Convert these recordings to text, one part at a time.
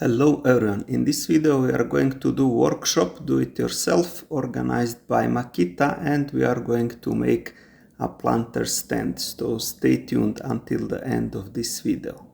Hello everyone, in this video we are going to do workshop do it yourself organized by Makita, and we are going to make a planter stand, so stay tuned until the end of this video.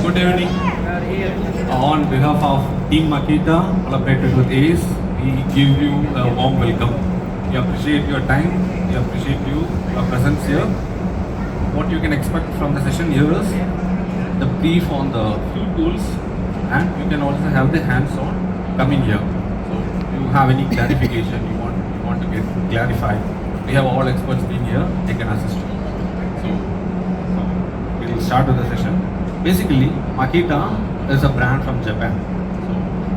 Good evening. On behalf of Team Makita, collaborated with ACE, we give you a warm welcome. We appreciate your time, we appreciate your presence here. What you can expect from the session here is the brief on the few tools, and you can also have the hands-on coming here. So if you have any clarification you want to get clarified, we have all experts being here, they can assist you. So we'll start with the session. Basically, Makita is a brand from Japan. So,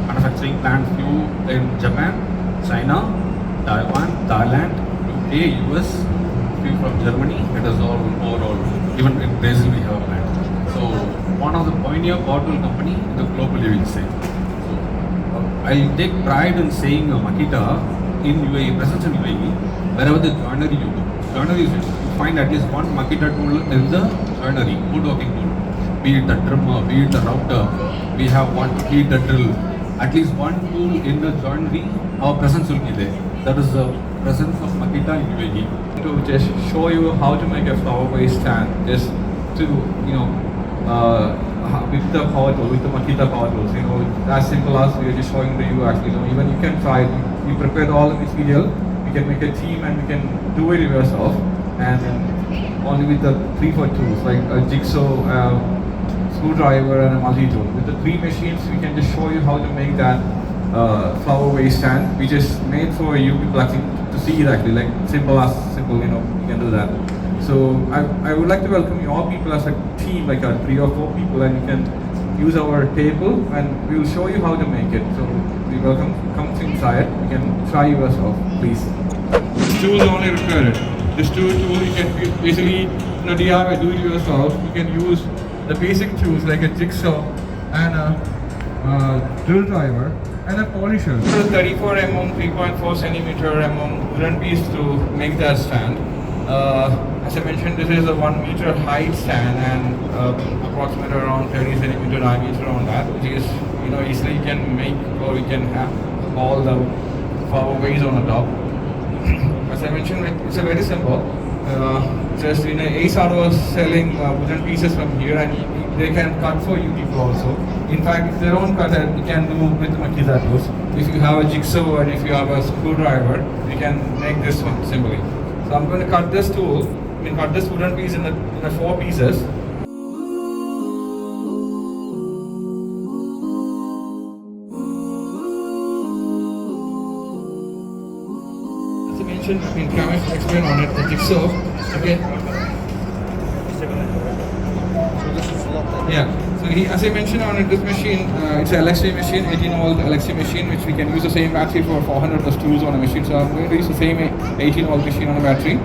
manufacturing plants few in Japan, China, Taiwan, Thailand, UK, US, few from Germany. It is all overall. Even in Brazil we have a plant. So, one of the pioneer bottle company in the globally, we'll say. So, I take pride in saying Makita in UAE, presence in UAE, wherever the joinery you go. Joinery is, you find at least one Makita tool in the joinery, woodworking tool. Be it the trimmer, be it the router, we have one, be it the drill. At least one tool in the joinery, our presence will be there. That is the presence of Makita in UAE. To just show you how to make a flower vase stand, just to with the power tool, with the Makita power tools. As simple as we are just showing to you. Actually, even you can try it. You prepared all the material. We can make a team and we can do it yourself. And only with the 3-4 tools like a jigsaw, screwdriver and a multi-tool. With the 3 machines, we can just show you how to make that flower vase stand. We just made for you people actually to see it actually, like simple, you can do that. So I would like to welcome you all people as a team, like 3 or 4 people, and you can use our table and we will show you how to make it. So we welcome, come inside, you can try yourself, please. This tool is only required. This tool you can basically DIY, do it yourself. You can use the basic tools like a jigsaw and a drill driver and a polisher. 34 mm, 3.4 centimeter wooden piece to make that stand. As I mentioned, this is a 1 meter height stand and approximately around 30 centimeter diameter on that, which is easily you can make, or you can have all the flower vase on the top. As I mentioned, it's a very simple. Just ACE was selling wooden pieces from here, and they can cut for you people also. In fact, if they don't cut it, you can do with Makita tools. If you have a jigsaw and if you have a screwdriver, you can make this one simply. So I'm going to cut this tool. Cut this wooden piece in the 4 pieces. As I mentioned, can explain on it the jigsaw. Okay. Yeah. So as I mentioned on it, this machine, it's an LXC machine, 18-volt LXC machine, which we can use the same battery for 400 plus tools on a machine. So I'm going to use the same 18-volt machine on a battery.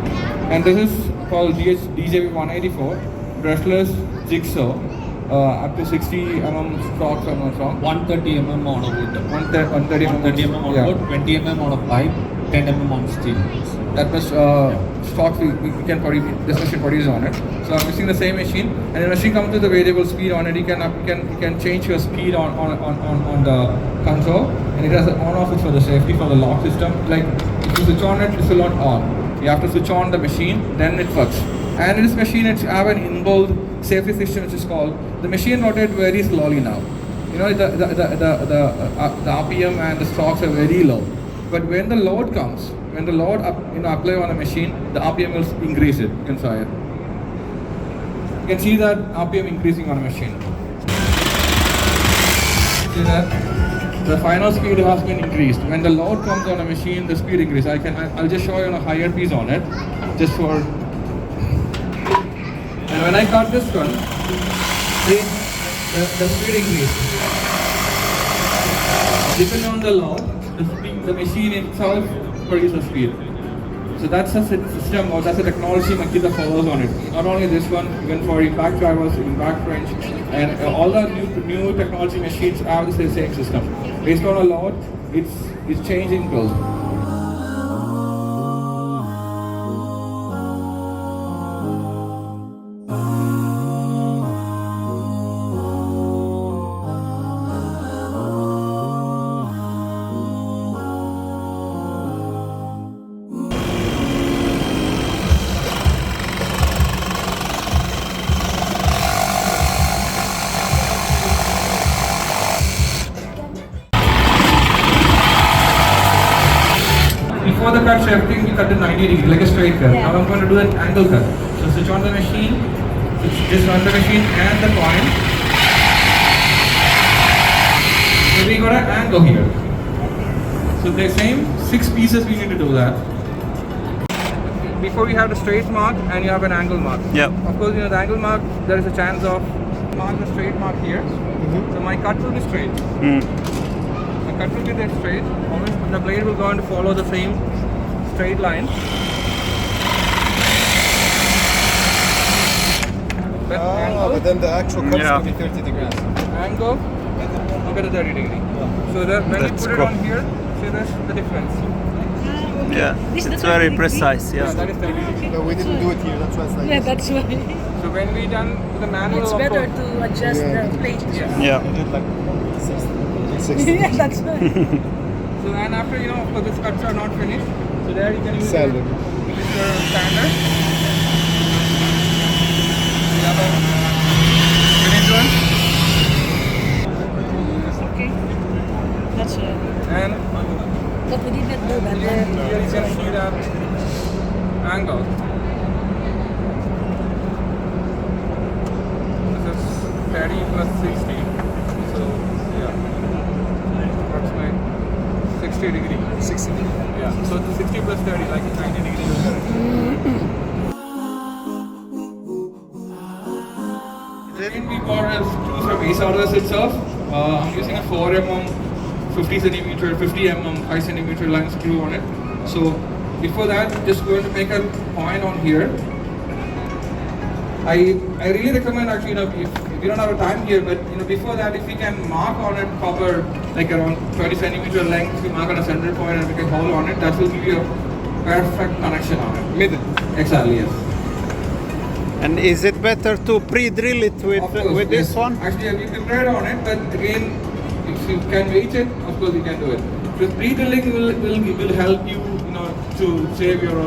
And this is called DJB184 brushless jigsaw, up to 60 mm stocks, I'm not wrong. 130 mm on a wood. 130 mm on wood, 20 mm on a pipe, 10 mm on steel. That much stocks we can produce, this machine produces on it. So I'm using the same machine, and the machine comes with a variable speed on it. You can change your speed on the console, and it has an on-off switch for the safety for the lock system. Like if you switch on it, it's not on. You have to switch on the machine, then it works. And in this machine, it's have an inbuilt safety system, which is called, the machine rotates very slowly now. The RPM and the stocks are very low. But when the load comes, when the load apply on a machine, the RPM will increase it. You can try it. You can see that RPM increasing on a machine. See that? The final speed has been increased. When the load comes on a machine, the speed increases. I'll just show you on a higher piece on it, just for. And when I cut this one, see, the speed increased. Depending on the load, the machine itself produces speed. So that's a system or that's a technology Makita follows on it. Not only this one, even for impact drivers, impact wrench, and all the new technology machines have the same system. Based on a lot, it's changing build. Before the cut, everything we cut in 90 degrees, like a straight cut. Now I'm going to do an angle cut. So switch on the machine, just run the machine and the coin. So we got an angle here. So the same 6 pieces we need to do that. Before we have the straight mark and you have an angle mark. Yeah. Of course, the angle mark, there is a chance of mark the straight mark here. So my cut will be straight. Cut will be there straight. Always the blade will go on to follow the same straight line. But then the actual cut is going to be 30 degrees. Angle, look at the 30 degree. So that when you put it on here, see that's the difference. Yeah, it's very precise. Yeah, Yeah. that is 30 degree. No, we didn't do it here. That's why it's like Yeah, this. that's why. So when we done the manual, It's of better course- to adjust the plate. Yeah. We did like 60. Yeah, that's why. So and after of course these cuts are not finished. So there you can use Standard. your standard. You have a finished one. Okay. That's And but we did not do that. here you can see the angle. This is 30 plus 60. So yeah, approximately 60 degree. 60 degrees. Yeah. So the 60 plus 30, like 90 degrees. Then we got a screw from Ace Autos itself. I'm using a 4 mm, 50 centimeter, 50 mm, 5 centimeter line screw on it. So before that, just going to make a point on here. I really recommend actually, if we don't have a time here, but before that, if we can mark on it copper, like around 20 centimeter length, we mark on a center point and we can hold on it, that will give you a perfect connection on it. Middle. Exactly, yes. And is it better to pre-drill it Of course, with this yes. one? Actually, we prepared on it, but again, if you can weight it, of course you can do it. Because pre-drilling will help you, to save your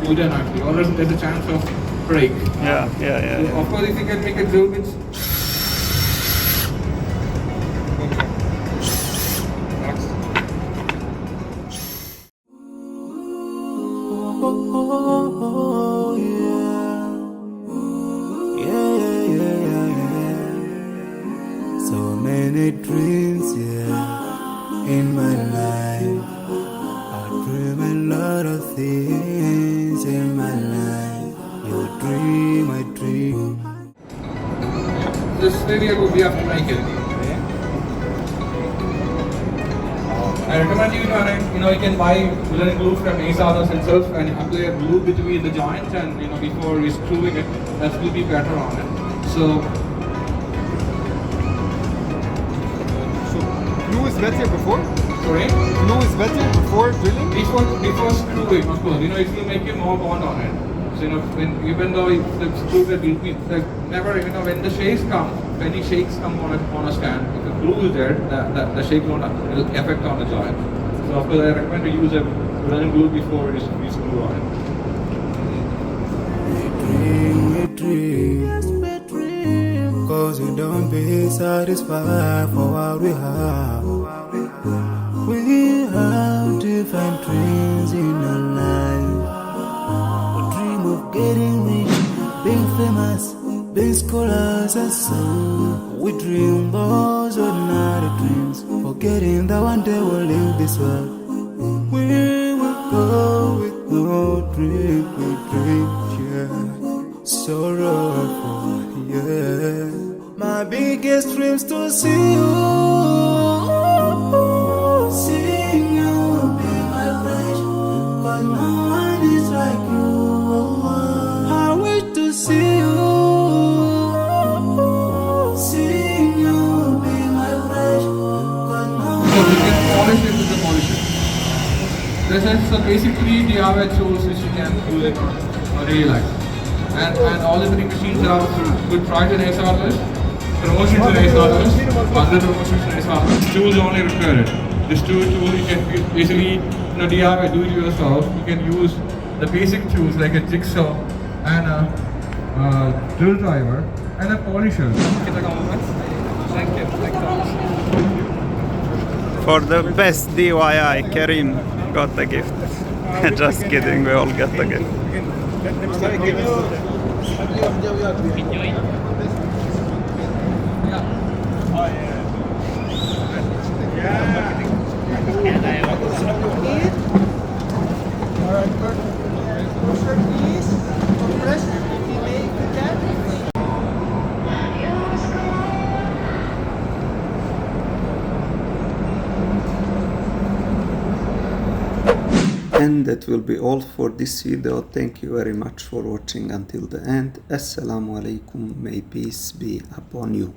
wooden actually, or else there's a chance of break. Yeah. So of course, if you can make a drill which So many dreams, in my life. I dream a lot of things in my life. Your dream, I dream. this way we have to make it. I recommend you you can buy wooden glue from Ace Autos itself and apply a glue between the joints and before you screwing it, that will be better on it. So Glue is better before? sorry. Glue is better before drilling? Before screwing, of course, it will make you more bond on it. So even though the screw will be never, when the shakes come, when the shakes come on a stand, if the glue is there, the shake won't affect on the joint. So of course, I recommend to use a wooden glue before you screw on it. We dream, cause we don't be satisfied for what we have. We have different dreams in our life. We dream of getting rich, being famous, being scholars and so. We dream those ordinary dreams, forgetting that one day we'll leave this world. We will go with no dream, we dream, yeah. Sorrowful, yeah. My biggest dreams to see you, see This is the basically DIY tools which you can use it on a daily life. And all the 3 machines are good price in $8, promotions in $8, other promotions in $8. Tools only required. This tool you can easily DIY, do it yourself. You can use the basic tools like a jigsaw and a drill driver and a polisher. Thank you. For the best DIY, Karim got a gift. Just kidding, we all got a gift. And that will be all for this video. Thank you very much for watching until the end. Assalamu alaikum, may peace be upon you.